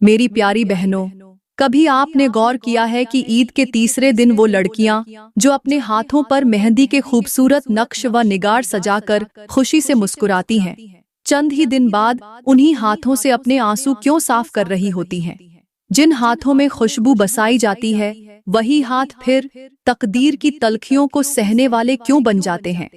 मेरी प्यारी बहनों, कभी आपने गौर किया है कि ईद के तीसरे दिन वो लड़कियां जो अपने हाथों पर मेहंदी के खूबसूरत नक्श व निगार सजाकर खुशी से मुस्कुराती हैं, चंद ही दिन बाद उन्हीं हाथों से अपने आंसू क्यों साफ कर रही होती हैं? जिन हाथों में खुशबू बसाई जाती है, वही हाथ फिर तकदीर की तलखियों को सहने वाले क्यों बन जाते हैं?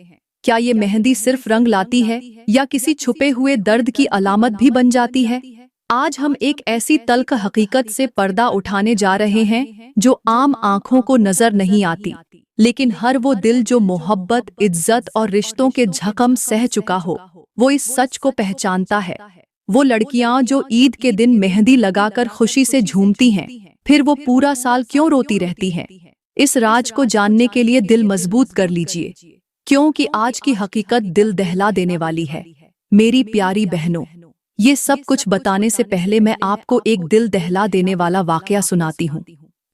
क्या ये मेहंदी सिर्फ रंग लाती है या किसी छुपे हुए दर्द की अलामत भी बन जाती है? आज हम एक ऐसी तल्ख हकीकत से पर्दा उठाने जा रहे हैं जो आम आंखों को नजर नहीं आती, लेकिन हर वो दिल जो मोहब्बत, इज्जत और रिश्तों के जख्म सह चुका हो, वो इस सच को पहचानता है। वो लड़कियां जो ईद के दिन मेहंदी लगाकर खुशी से झूमती हैं, फिर वो पूरा साल क्यों रोती रहती हैं? इस राज को जानने के लिए दिल मजबूत कर लीजिए, क्योंकि आज की हकीकत दिल दहला देने वाली है। मेरी प्यारी बहनों, ये सब कुछ बताने से पहले मैं आपको एक दिल दहला देने वाला वाकया सुनाती हूँ।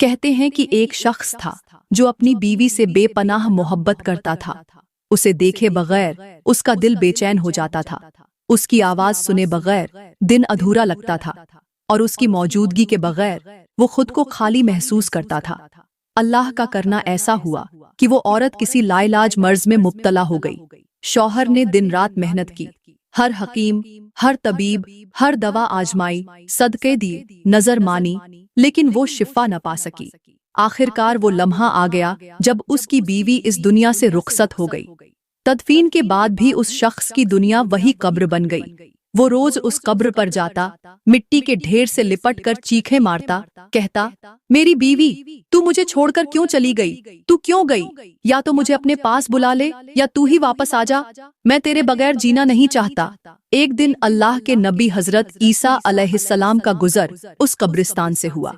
कहते हैं कि एक शख्स था जो अपनी बीवी से बेपनाह मोहब्बत करता था। उसे देखे बगैर उसका दिल बेचैन हो जाता था। उसकी आवाज सुने बगैर दिन अधूरा लगता था और उसकी मौजूदगी के बगैर वो खुद को खाली महसूस करता था। अल्लाह का करना ऐसा हुआ कि वो औरत किसी लाइलाज मर्ज में मुब्तला हो गई। शौहर ने दिन रात मेहनत की, हर हकीम, हर तबीब, हर दवा आजमाई, सदके दिए, नजर मानी, लेकिन वो शिफा न पा सकी। आखिरकार वो लम्हा आ गया जब उसकी बीवी इस दुनिया से रुखसत हो गई। तदफीन के बाद भी उस शख्स की दुनिया वही कब्र बन गई। वो रोज उस कब्र पर जाता, मिट्टी के ढेर से लिपट कर चीखें मारता, कहता, मेरी बीवी, तू मुझे छोड़कर क्यों चली गई? तू क्यों गई? या तो मुझे अपने पास बुला ले या तू ही वापस आ जा। मैं तेरे बगैर जीना नहीं चाहता। एक दिन अल्लाह के नबी हजरत ईसा अलैहिस्सलाम का गुजर उस कब्रिस्तान से हुआ।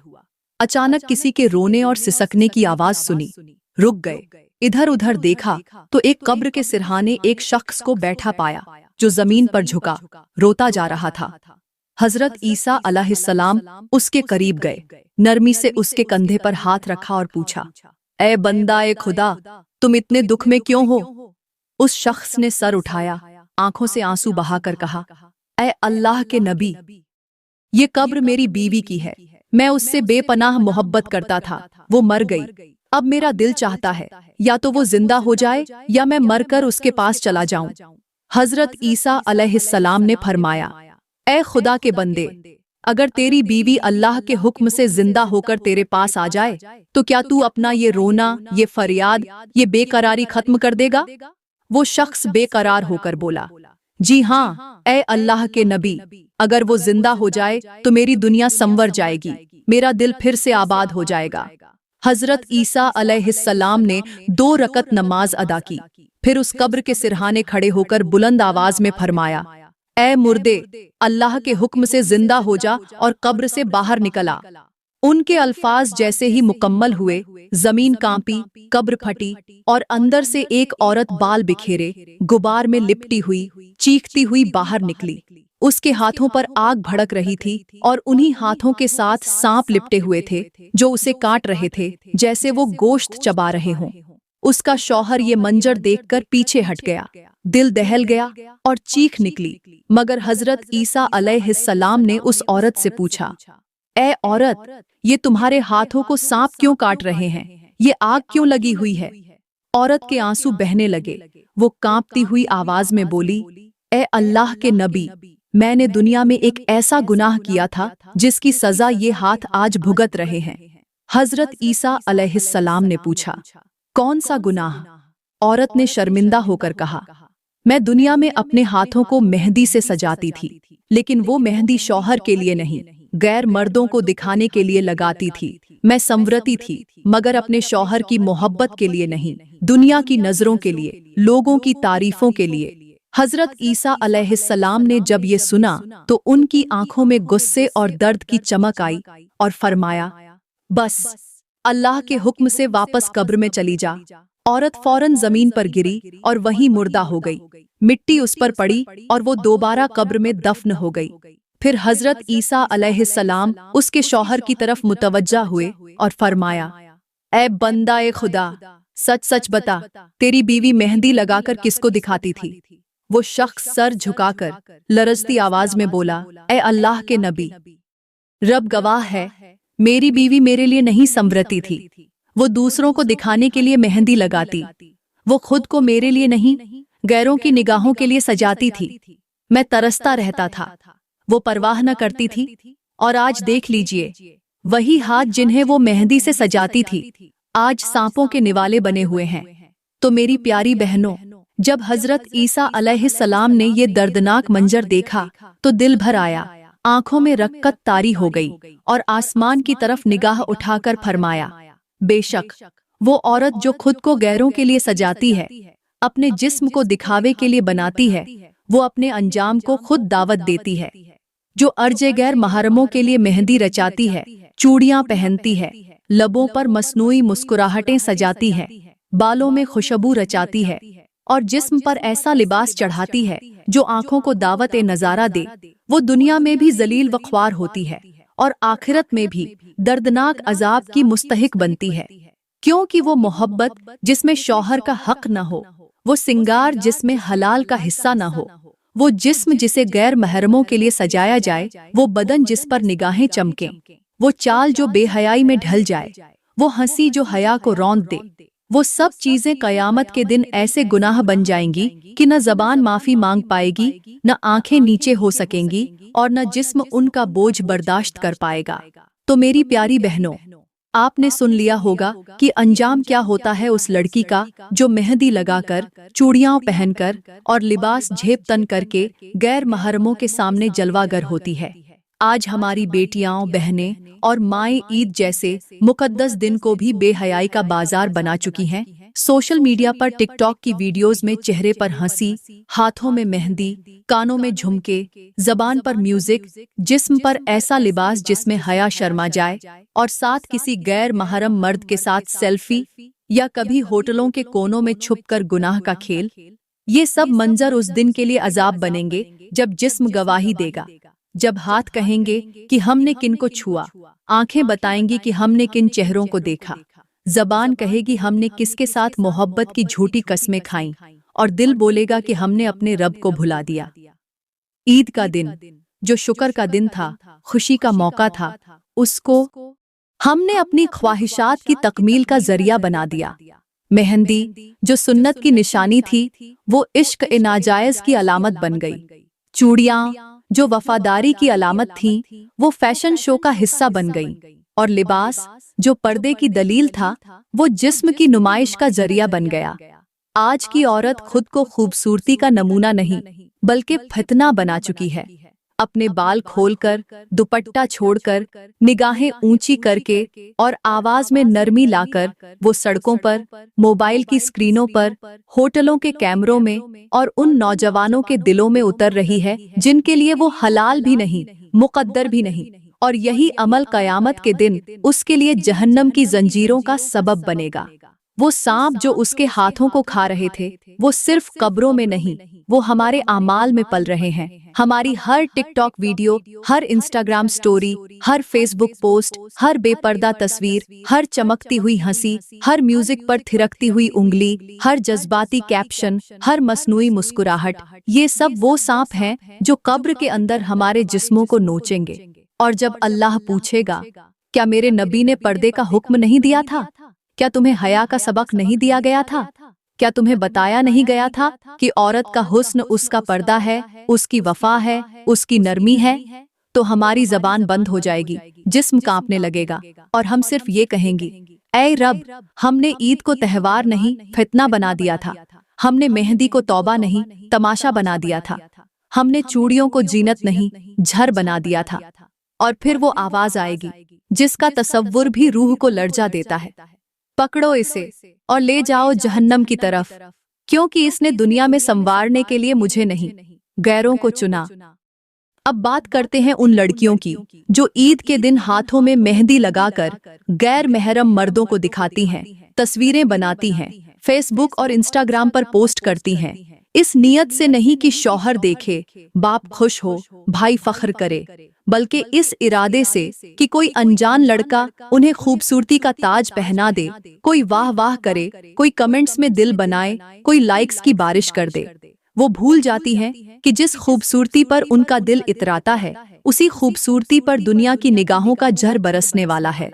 अचानक किसी के रोने और सिसकने की आवाज सुनी। रुक गए, इधर उधर देखा तो एक कब्र के सिरहाने एक शख्स को बैठा पाया जो जमीन पर झुका रोता जा रहा था। हजरत ईसा अलैहिस्सलाम उसके करीब गए, नरमी से उसके कंधे पर हाथ रखा और पूछा, ए बंदा ए खुदा, तुम इतने दुख में क्यों हो? उस शख्स ने सर उठाया, आंखों से आंसू बहाकर कहा, ए अल्लाह के नबी, ये कब्र मेरी बीवी की है। मैं उससे बेपनाह मोहब्बत करता था, वो मर गई। अब मेरा दिल चाहता है या तो वो जिंदा हो जाए या मैं मरकर उसके पास चला जाऊं। हजरत ईसा अलैहिस्सलाम ने फरमाया, ए खुदा के बंदे, अगर तेरी बीवी अल्लाह के हुक्म से जिंदा होकर तेरे पास आ जाए तो क्या तू अपना ये रोना, ये फरियाद, ये बेकरारी खत्म कर देगा? वो शख्स बेकरार होकर बोला, जी हाँ, ए अल्लाह के नबी, अगर वो जिंदा हो जाए तो मेरी दुनिया संवर जाएगी, मेरा दिल फिर से आबाद हो जाएगा। हजरत ईसा अलैहिस्सलाम ने 2 रकत नमाज अदा की, फिर उस कब्र के सिरहाने खड़े होकर बुलंद आवाज में फरमाया, ए मुर्दे, अल्लाह के हुक्म से जिंदा हो जा और कब्र से बाहर निकला। उनके अल्फाज जैसे ही मुकम्मल हुए, जमीन कांपी, कब्र फटी और अंदर से एक औरत बाल बिखेरे, गुबार में लिपटी हुई, चीखती हुई बाहर निकली। उसके हाथों पर आग भड़क रही थी और उन्हीं हाथों के साथ सांप लिपटे हुए थे जो उसे काट रहे थे, जैसे वो गोश्त चबा रहे हों। उसका शौहर ये मंजर देखकर पीछे हट गया, दिल दहल गया और चीख निकली। मगर हजरत ईसा अलैहिस्सलाम ने उस औरत से पूछा, ए औरत, ये तुम्हारे हाथों को सांप क्यों काट रहे हैं? ये आग क्यों लगी हुई है? औरत के आंसू बहने लगे। वो कांपती हुई आवाज में बोली, ए अल्लाह के नबी, मैंने दुनिया में एक ऐसा गुनाह किया था जिसकी सजा ये हाथ आज भुगत रहे हैं। हजरत ईसा अलैहिस्सलाम ने पूछा, कौन सा गुनाह? औरत ने शर्मिंदा होकर कहा, मैं दुनिया में अपने हाथों को मेहंदी से सजाती थी, लेकिन वो मेहंदी शौहर के लिए नहीं, गैर मर्दों को दिखाने के लिए लगाती थी। मैं संवरती थी, मगर अपने शौहर की मोहब्बत के लिए नहीं, दुनिया की नजरों के लिए, लोगों की तारीफों के लिए। हजरत ईसा अलैहिस्सलाम ने जब ये सुना तो उनकी आंखों में गुस्से और दर्द की चमक आई और फरमाया, बस, अल्लाह के हुक्म से वापस कब्र में चली जा। औरत फौरन जमीन पर गिरी और वहीं मुर्दा हो गई। मिट्टी उस पर पड़ी और वो दोबारा कब्र में दफन हो गई। फिर हजरत ईसा अलैहिस्सलाम उसके शौहर की तरफ मुतवज्जा हुए और फरमाया, ए बंदा ए खुदा, सच सच बता, तेरी बीवी मेहंदी लगाकर किसको दिखाती थी? वो शख्स सर झुकाकर लरजती आवाज में बोला, ए अल्लाह के नबी, रब गवाह है, मेरी बीवी मेरे लिए नहीं संवरती थी। वो दूसरों को दिखाने के लिए मेहंदी लगाती। वो खुद को मेरे लिए नहीं, गैरों की निगाहों के लिए सजाती थी। मैं तरसता रहता था, वो परवाह न करती थी। और आज देख लीजिए, वही हाथ जिन्हें वो मेहंदी से सजाती थी, आज सांपों के निवाले बने हुए हैं। तो मेरी प्यारी बहनों, जब हजरत ईसा अलैहिस्सलाम ने ये दर्दनाक मंजर देखा तो दिल भर आया, आंखों में रक्कत तारी हो गई और आसमान की तरफ निगाह उठाकर फरमाया, बेशक वो औरत जो खुद को गैरों के लिए सजाती है, अपने जिस्म को दिखावे के लिए बनाती है, वो अपने अंजाम को खुद दावत देती है। जो अर्जे गैर महरमों के लिए मेहंदी रचाती है, चूड़ियां पहनती है, लबों पर मसनूई मुस्कुराहटें सजाती है, बालों में खुशबू रचाती है और जिस्म पर ऐसा लिबास चढ़ाती है जो आंखों को दावत नजारा दे, वो दुनिया में भी जलील व ख्वार होती है और आखिरत में भी दर्दनाक अजाब की मुस्तहिक बनती है। क्योंकि वो मोहब्बत जिसमें शौहर का हक न हो, वो सिंगार जिसमें हलाल का हिस्सा न हो, वो जिस्म जिसे गैर महरमों के लिए सजाया जाए, वो बदन जिस पर निगाहें चमकें, वो चाल जो बेहयाई में ढल जाए, वो हंसी जो हया को रौंद दे, वो सब चीजें कयामत के दिन ऐसे गुनाह बन जाएंगी कि न जबान माफी मांग पाएगी, न आंखें नीचे हो सकेंगी और न जिस्म उनका बोझ बर्दाश्त कर पाएगा। तो मेरी प्यारी बहनों, आपने सुन लिया होगा कि अंजाम क्या होता है उस लड़की का जो मेहंदी लगाकर, चूड़ियां पहनकर और लिबास झेप तन करके गैर महरमों के सामने जलवागर होती है। आज हमारी बेटियां, बहनें और माएं ईद जैसे मुकद्दस दिन को भी बेहयाई का बाजार बना चुकी हैं। सोशल मीडिया पर टिकटॉक की वीडियोस में चेहरे पर हंसी, हाथों में मेहंदी, कानों में झुमके, जबान पर म्यूजिक, जिस्म पर ऐसा लिबास जिसमें हया शर्मा जाए और साथ किसी गैर महरम मर्द के साथ सेल्फी या कभी होटलों के कोनों में छुपकर गुनाह का खेल। ये सब मंजर उस दिन के लिए अजाब बनेंगे जब जिस्म गवाही देगा, जब हाथ कहेंगे कि हमने किन को छुआ, आंखें बताएंगी कि हमने किन चेहरों को देखा, जबान कहेगी हमने किसके साथ मोहब्बत की झूठी कस्में खाईं और दिल बोलेगा कि हमने अपने रब को भुला दिया। ईद का दिन जो शुक्र का दिन था, खुशी का मौका था, उसको हमने अपनी ख्वाहिशात की तकमील का जरिया बना दिया। मेहंदी जो सुन्नत की निशानी थी, वो इश्क ए नाजायज की अलामत बन गई। चूड़ियां जो वफादारी की अलामत थी, वो फैशन शो का हिस्सा बन गई और लिबास जो पर्दे की दलील था, वो जिस्म की नुमाइश का जरिया बन गया। आज की औरत खुद को खूबसूरती का नमूना नहीं बल्कि फितना बना चुकी है। अपने बाल खोलकर, दुपट्टा छोड़कर, निगाहें ऊंची करके और आवाज में नरमी लाकर वो सड़कों पर, मोबाइल की स्क्रीनों पर, होटलों के कैमरों में और उन नौजवानों के दिलों में उतर रही है जिनके लिए वो हलाल भी नहीं, मुकद्दर भी नहीं। और यही अमल कयामत के दिन उसके लिए जहन्नम की जंजीरों का सबब बनेगा। वो सांप जो उसके हाथों को खा रहे थे, वो सिर्फ कब्रों में नहीं, वो हमारे आमाल में पल रहे हैं। हमारी हर टिकटॉक वीडियो, हर इंस्टाग्राम स्टोरी, हर फेसबुक पोस्ट, हर बेपर्दा तस्वीर, हर चमकती हुई हंसी, हर म्यूजिक पर थिरकती हुई उंगली, हर जज्बाती कैप्शन, हर मसनूई मुस्कुराहट, ये सब वो सांप हैं जो कब्र के अंदर हमारे जिस्मों को नोचेंगे। और जब अल्लाह पूछेगा, क्या मेरे नबी ने पर्दे का हुक्म नहीं दिया था? क्या तुम्हें हया का सबक नहीं दिया गया था? क्या तुम्हें बताया नहीं गया था कि औरत का हुस्न उसका पर्दा है, उसकी वफा है, उसकी नरमी है? तो हमारी जबान बंद हो जाएगी, जिस्म कांपने लगेगा और हम सिर्फ ये कहेंगी, ऐ रब, हमने ईद को त्योहार नहीं फितना बना दिया था, हमने मेहंदी को तौबा नहीं तमाशा बना दिया था, हमने चूड़ियों को जीनत नहीं झर बना दिया था। और फिर वो आवाज आएगी जिसका तसव्वुर भी रूह को लर्जा देता है, पकड़ो इसे और ले जाओ जहन्नम की तरफ, क्योंकि इसने दुनिया में संवारने के लिए मुझे नहीं, गैरों को चुना। अब बात करते हैं उन लड़कियों की जो ईद के दिन हाथों में मेहंदी लगाकर गैर महरम मर्दों को दिखाती हैं, तस्वीरें बनाती हैं, फेसबुक और इंस्टाग्राम पर पोस्ट करती हैं, इस नियत से नहीं कि शौहर देखे, बाप खुश हो, भाई फख्र करे, बल्कि इस इरादे से कि कोई अनजान लड़का उन्हें खूबसूरती का ताज पहना दे, कोई वाह वाह करे, कोई कमेंट्स में दिल बनाए, कोई लाइक्स की बारिश कर दे। वो भूल जाती हैं कि जिस खूबसूरती पर उनका दिल इतराता है, उसी खूबसूरती पर दुनिया की निगाहों का जहर बरसने वाला है।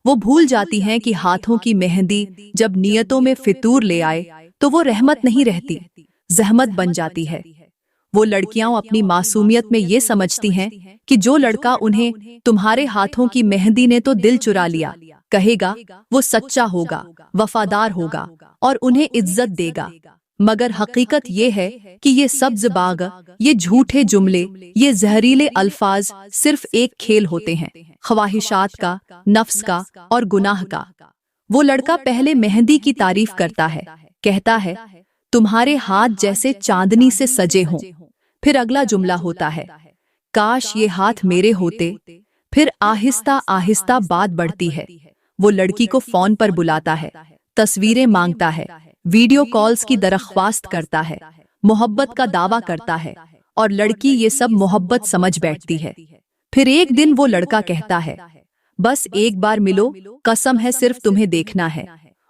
वो भूल जाती हैं कि हाथों की मेहंदी जब नियतों में फितूर ले आए तो वो रहमत नहीं रहती, जहमत बन जाती है। वो लड़कियां अपनी मासूमियत में ये समझती हैं कि जो लड़का उन्हें तुम्हारे हाथों की मेहंदी ने तो दिल चुरा लिया कहेगा, वो सच्चा होगा, वफादार होगा और उन्हें इज्जत देगा। मगर हकीकत ये है कि ये सब्ज बाग, ये झूठे जुमले, ये जहरीले अल्फाज सिर्फ एक खेल होते हैं, ख्वाहिशात का, नफ्स का और गुनाह का। वो लड़का पहले मेहंदी की तारीफ करता है, कहता है तुम्हारे हाथ जैसे चांदनी से सजे हों। फिर अगला जुमला होता है, काश ये हाथ मेरे होते। फिर आहिस्ता आहिस्ता बात बढ़ती है। वो लड़की को फोन पर बुलाता है, तस्वीरें मांगता है, वीडियो कॉल्स की दरख्वास्त करता है, मोहब्बत का दावा करता है और लड़की ये सब मोहब्बत समझ बैठती है। फिर एक दिन वो लड़का कहता है, बस एक बार मिलो, कसम है सिर्फ तुम्हें देखना है।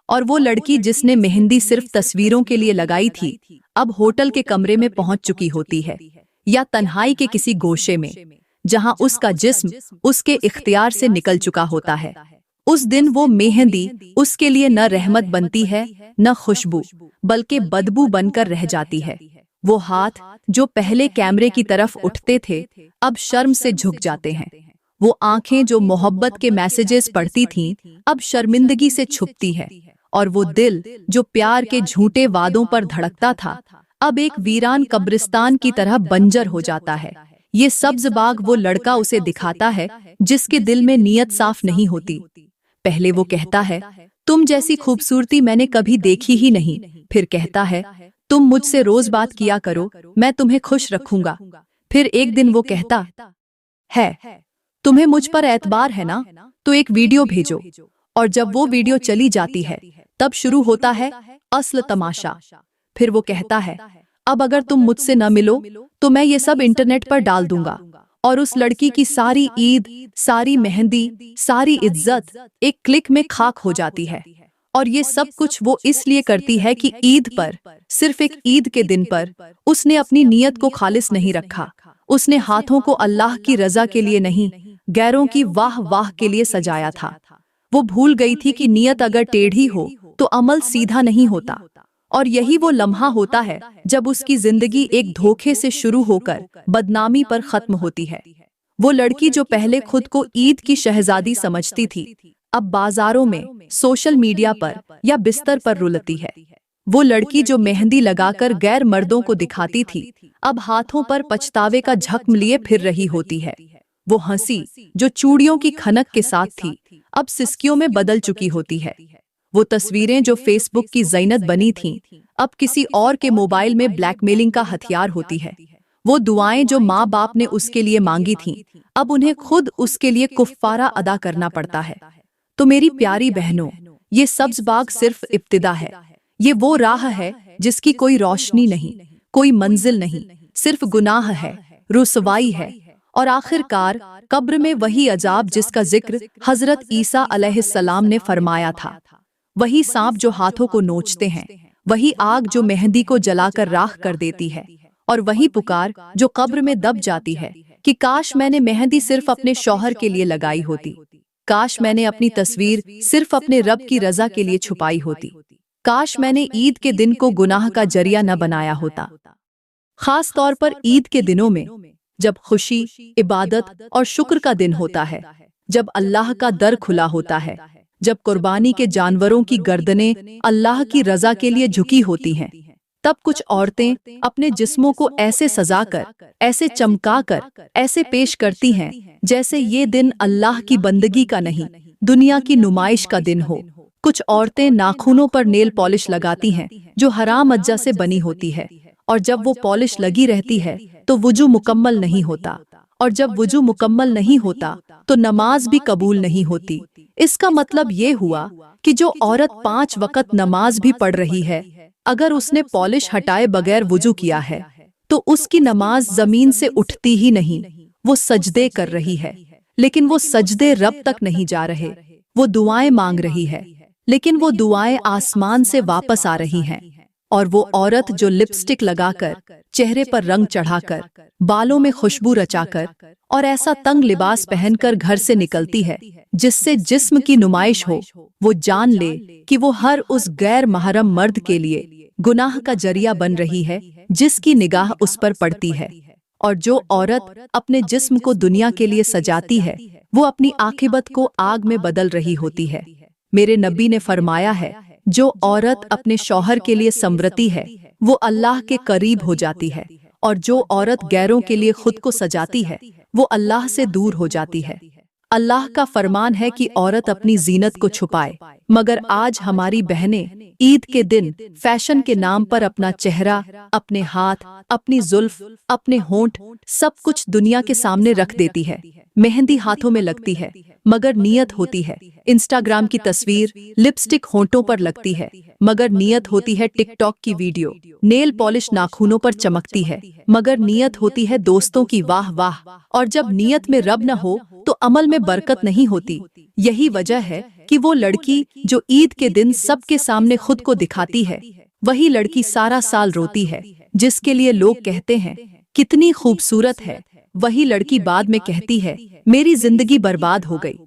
और वो लड़की जिसने मेहंदी सिर्फ तस्वीरों के लिए लगाई थी, अब होटल के कमरे में पहुंच चुकी होती है, या तन्हाई के किसी गोशे में, जहां उसका जिस्म उसके इख्तियार से निकल चुका होता है। उस दिन वो मेहंदी उसके लिए न रहमत बनती है, न खुशबू, बल्कि बदबू बनकर रह जाती है। वो हाथ जो पहले कैमरे की तरफ उठते थे, अब शर्म से झुक जाते हैं। वो आंखें जो मोहब्बत के मैसेजेस पढ़ती थीं, अब शर्मिंदगी से छुपती है। और वो दिल जो प्यार के झूठे वादों पर धड़कता था, अब एक वीरान कब्रिस्तान की तरह बंजर हो जाता है। ये सब्ज बाग वो लड़का उसे दिखाता है जिसके दिल में नीयत साफ नहीं होती। पहले वो कहता है, तुम जैसी खूबसूरती मैंने कभी देखी ही नहीं। फिर कहता है, तुम मुझसे रोज बात किया करो, मैं तुम्हें खुश रखूंगा। फिर एक दिन वो कहता है, तुम्हें मुझ पर एतबार है ना, तो एक वीडियो भेजो। और जब वो वीडियो चली जाती है, तब शुरू होता है असल तमाशा। फिर वो कहता है, अब अगर तुम मुझसे न मिलो तो मैं ये सब इंटरनेट पर डाल दूंगा। और उस लड़की की सारी ईद, सारी मेहंदी, सारी इज्जत एक क्लिक में खाक हो जाती है। और ये सब कुछ वो इसलिए करती है कि ईद पर, सिर्फ एक ईद के दिन पर, उसने अपनी नीयत को खालिस नहीं रखा। उसने हाथों को अल्लाह की रजा के लिए नहीं, गैरों की वाह वाह के लिए सजाया था। वो भूल गई थी कि नीयत अगर टेढ़ी हो तो अमल सीधा नहीं होता। और यही वो लम्हा होता है जब उसकी जिंदगी एक धोखे से शुरू होकर बदनामी पर खत्म होती है। वो लड़की जो पहले खुद को ईद की शहजादी समझती थी, अब बाजारों में, सोशल मीडिया पर या बिस्तर पर रुलती है। वो लड़की जो मेहंदी लगाकर गैर मर्दों को दिखाती थी, अब हाथों पर पछतावे का जख्म लिए फिर रही होती है। वो हंसी जो चूड़ियों की खनक के साथ थी, अब सिसकियों में बदल चुकी होती है। वो तस्वीरें जो फेसबुक की ज़ीनत बनी थीं, अब किसी और के मोबाइल में ब्लैकमेलिंग का हथियार होती है। वो दुआएं जो माँ बाप ने उसके लिए मांगी थीं, अब उन्हें खुद उसके लिए कुफ्फारा अदा करना पड़ता है। तो मेरी प्यारी बहनों, ये सब्ज बाग सिर्फ इब्तिदा है। ये वो राह है जिसकी कोई रोशनी नहीं, कोई मंजिल नहीं, सिर्फ गुनाह है, रुसवाई है और आखिरकार कब्र में वही अजाब जिसका जिक्र हजरत ईसा अलैहिस्सलाम ने फरमाया था। वही सांप जो हाथों को नोचते हैं, वही आग जो मेहंदी को जलाकर राख कर देती है, और वही पुकार जो कब्र में दब जाती है कि काश मैंने मेहंदी सिर्फ अपने शौहर के लिए लगाई होती, काश मैंने अपनी तस्वीर सिर्फ अपने रब की रजा के लिए छुपाई होती, काश मैंने ईद के दिन को गुनाह का जरिया न बनाया होता। खास तौर पर ईद के दिनों में, जब खुशी, इबादत और शुक्र का दिन होता है, जब अल्लाह का दर खुला होता है, जब कुर्बानी के जानवरों की गर्दनें अल्लाह की रजा के लिए झुकी होती हैं, तब कुछ औरतें अपने जिस्मों को ऐसे सजाकर, ऐसे चमकाकर, ऐसे पेश करती हैं जैसे ये दिन अल्लाह की बंदगी का नहीं, दुनिया की नुमाइश का दिन हो। कुछ औरतें नाखूनों पर नेल पॉलिश लगाती हैं जो हराम अज्जा से बनी होती है, और जब वो पॉलिश लगी रहती है तो वुजू मुकम्मल नहीं होता, और जब वुजू मुकम्मल नहीं होता तो नमाज भी कबूल नहीं होती। इसका मतलब ये हुआ कि जो औरत 5 वक्त नमाज भी पढ़ रही है, अगर उसने पॉलिश हटाए बगैर वुजू किया है तो उसकी नमाज जमीन से उठती ही नहीं। वो सजदे कर रही है, लेकिन वो सजदे रब तक नहीं जा रहे। वो दुआएं मांग रही है, लेकिन वो दुआएं आसमान से वापस आ रही हैं। और वो औरत जो लिपस्टिक लगाकर, चेहरे पर रंग चढ़ाकर, बालों में खुशबू रचाकर और ऐसा तंग लिबास पहनकर घर से निकलती है जिससे जिस्म की नुमाइश हो। वो जान ले कि वो हर उस गैर महरम मर्द के लिए गुनाह का जरिया बन रही है जिसकी निगाह उस पर पड़ती है। और जो औरत अपने जिस्म को दुनिया के लिए सजाती है वो अपनी आखिरत को आग में बदल रही होती है। मेरे नबी ने फरमाया है, जो औरत अपने शौहर के लिए संवरती है वो अल्लाह के करीब हो जाती है, और जो औरत गैरों के लिए खुद को सजाती है वो अल्लाह से दूर हो जाती है। अल्लाह का फरमान है कि औरत अपनी जीनत को छुपाए, मगर आज हमारी बहनें ईद के दिन फैशन के नाम पर अपना चेहरा, अपने हाथ, अपनी जुल्फ, अपने होंठ सब कुछ दुनिया के सामने रख देती है। मेहंदी हाथों में लगती है मगर नियत होती है इंस्टाग्राम की तस्वीर, लिपस्टिक होंठों पर लगती है मगर नियत होती है टिकटॉक की वीडियो, नेल पॉलिश नाखूनों पर चमकती है मगर नियत होती है दोस्तों की वाह वाह। और जब नियत में रब न हो तो अमल में बरकत नहीं होती। यही वजह है कि वो लड़की जो ईद के दिन सबके सामने खुद को दिखाती है, वही लड़की सारा साल रोती है। जिसके लिए लोग कहते हैं कितनी खूबसूरत है, वही लड़की बाद में कहती है मेरी जिंदगी बर्बाद हो गई,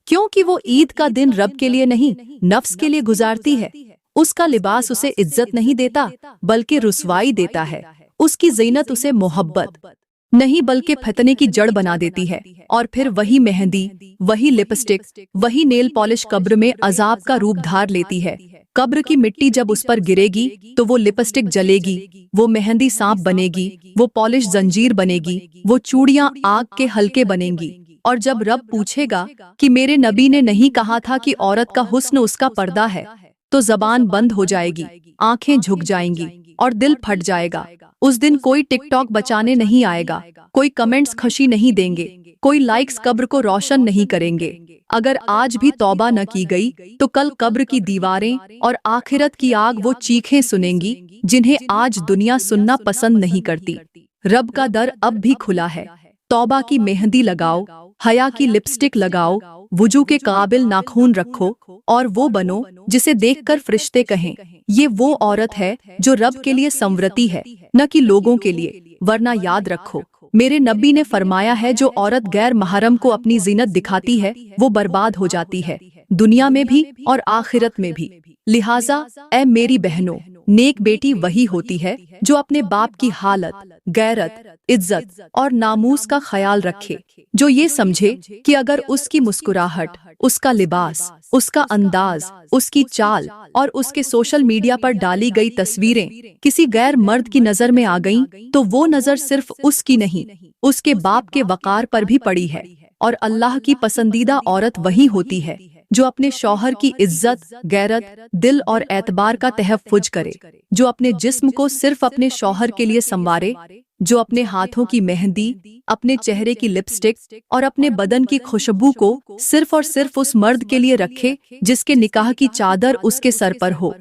क्योंकि वो ईद का दिन रब के लिए नहीं नफ्स के लिए गुजारती है। उसका लिबास उसे इज्जत नहीं देता बल्कि रुसवाई देता है। उसकी ज़ीनत उसे मोहब्बत नहीं बल्कि फतने की जड़ बना देती है। और फिर वही मेहंदी, वही लिपस्टिक, वही नेल पॉलिश कब्र में अजाब का रूप धार लेती है। कब्र की मिट्टी जब उस पर गिरेगी तो वो लिपस्टिक जलेगी, वो मेहंदी सांप बनेगी, वो पॉलिश जंजीर बनेगी, वो चूड़ियां आग के हल्के बनेंगी। और जब रब पूछेगा कि मेरे नबी ने नहीं कहा था कि औरत का हुस्न उसका पर्दा है, तो जबान बंद हो जाएगी, आंखें झुक जाएंगी और दिल फट जाएगा। उस दिन कोई टिकटॉक बचाने नहीं आएगा, कोई कमेंट्स खुशी नहीं देंगे, कोई लाइक्स कब्र को रोशन नहीं करेंगे। अगर आज भी तौबा न की गई तो कल कब्र की दीवारें और आखिरत की आग वो चीखें सुनेंगी जिन्हें आज दुनिया सुनना पसंद नहीं करती। रब का दर अब भी खुला है। तौबा की मेहंदी लगाओ, हया की लिपस्टिक लगाओ, वुजू के काबिल नाखून रखो और वो बनो जिसे देखकर फरिश्ते कहें ये वो औरत है जो रब के लिए संवरती है, न कि लोगों के लिए। वरना याद रखो, मेरे नबी ने फरमाया है जो औरत गैर महरम को अपनी जीनत दिखाती है वो बर्बाद हो जाती है, दुनिया में भी और आखिरत में भी। लिहाजा ऐ मेरी बहनों, नेक बेटी वही होती है जो अपने बाप की हालत, गैरत, इज्जत और नामूस का ख्याल रखे, जो ये समझे कि अगर उसकी मुस्कुराहट, उसका लिबास, उसका अंदाज, उसकी चाल और उसके सोशल मीडिया पर डाली गई तस्वीरें किसी गैर मर्द की नजर में आ गईं, तो वो नजर सिर्फ उसकी नहीं, उसके बाप के वकार पर भी पड़ी है। और अल्लाह की पसंदीदा औरत वही होती है जो अपने शौहर की इज्जत, गैरत, दिल और एतबार का तहफ़्फ़ुज़ करे, जो अपने जिस्म को सिर्फ अपने शौहर के लिए संवारे, जो अपने हाथों की मेहंदी, अपने चेहरे की लिपस्टिक और अपने बदन की खुशबू को सिर्फ और सिर्फ उस मर्द के लिए रखे जिसके निकाह की चादर उसके सर पर हो।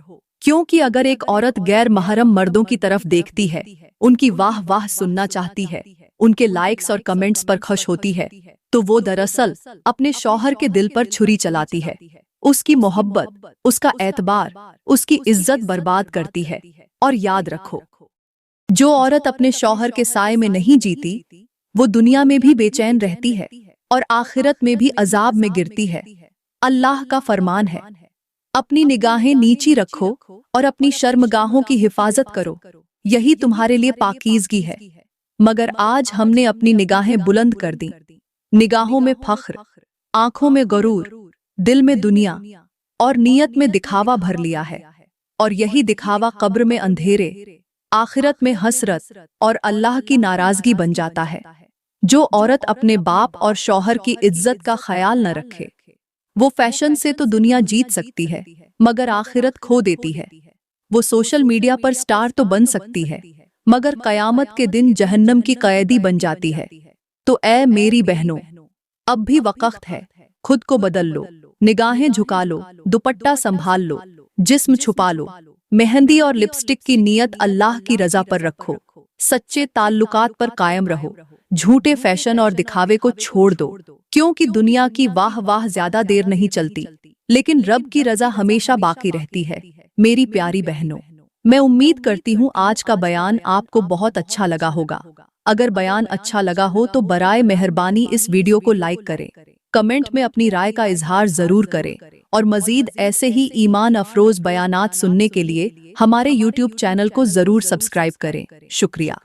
क्योंकि अगर एक औरत गैर महरम मर्दों की तरफ देखती है, उनकी वाह वाह सुनना चाहती है, उनके लाइक्स और कमेंट्स पर खुश होती है, तो वो दरअसल अपने शौहर के दिल पर छुरी चलाती है, उसकी मोहब्बत, उसका एतबार, उसकी इज्जत बर्बाद करती है। और याद रखो, जो औरत अपने शौहर के साए में नहीं जीती वो दुनिया में भी बेचैन रहती है और आखिरत में भी अजाब में गिरती है। अल्लाह का फरमान है, अपनी निगाहें नीची रखो और अपनी शर्मगाहों की हिफाजत करो, यही तुम्हारे लिए पाकीज़गी है। मगर आज हमने अपनी निगाहें बुलंद कर दी, निगाहों में फख्र, आंखों में गरूर, दिल में दुनिया और नीयत में दिखावा भर लिया है। और यही दिखावा कब्र में अंधेरे, आखिरत में हसरत और अल्लाह की नाराजगी बन जाता है। जो औरत अपने बाप और शौहर की इज्जत का ख्याल न रखे, वो फैशन से तो दुनिया जीत सकती है मगर आखिरत खो देती है। वो सोशल मीडिया पर स्टार तो बन सकती है मगर कयामत के दिन जहन्नम की कैदी बन जाती है। तो ऐ मेरी बहनों, अब भी वक्त है, खुद को बदल लो, निगाहें झुका लो, दुपट्टा संभाल लो, जिस्म छुपा लो, मेहंदी और लिपस्टिक की नियत अल्लाह की रजा पर रखो, सच्चे ताल्लुकात पर कायम रहो, झूठे फैशन और दिखावे को छोड़ दो। क्योंकि दुनिया की वाह वाह ज्यादा देर नहीं चलती, लेकिन रब की रजा हमेशा बाकी रहती है। मेरी प्यारी बहनों, मैं उम्मीद करती हूँ आज का बयान आपको बहुत अच्छा लगा होगा। अगर बयान अच्छा लगा हो तो बराए मेहरबानी इस वीडियो को लाइक करें, कमेंट में अपनी राय का इजहार जरूर करें और मजीद ऐसे ही ईमान अफरोज बयानात सुनने के लिए हमारे YouTube चैनल को जरूर सब्सक्राइब करें। शुक्रिया।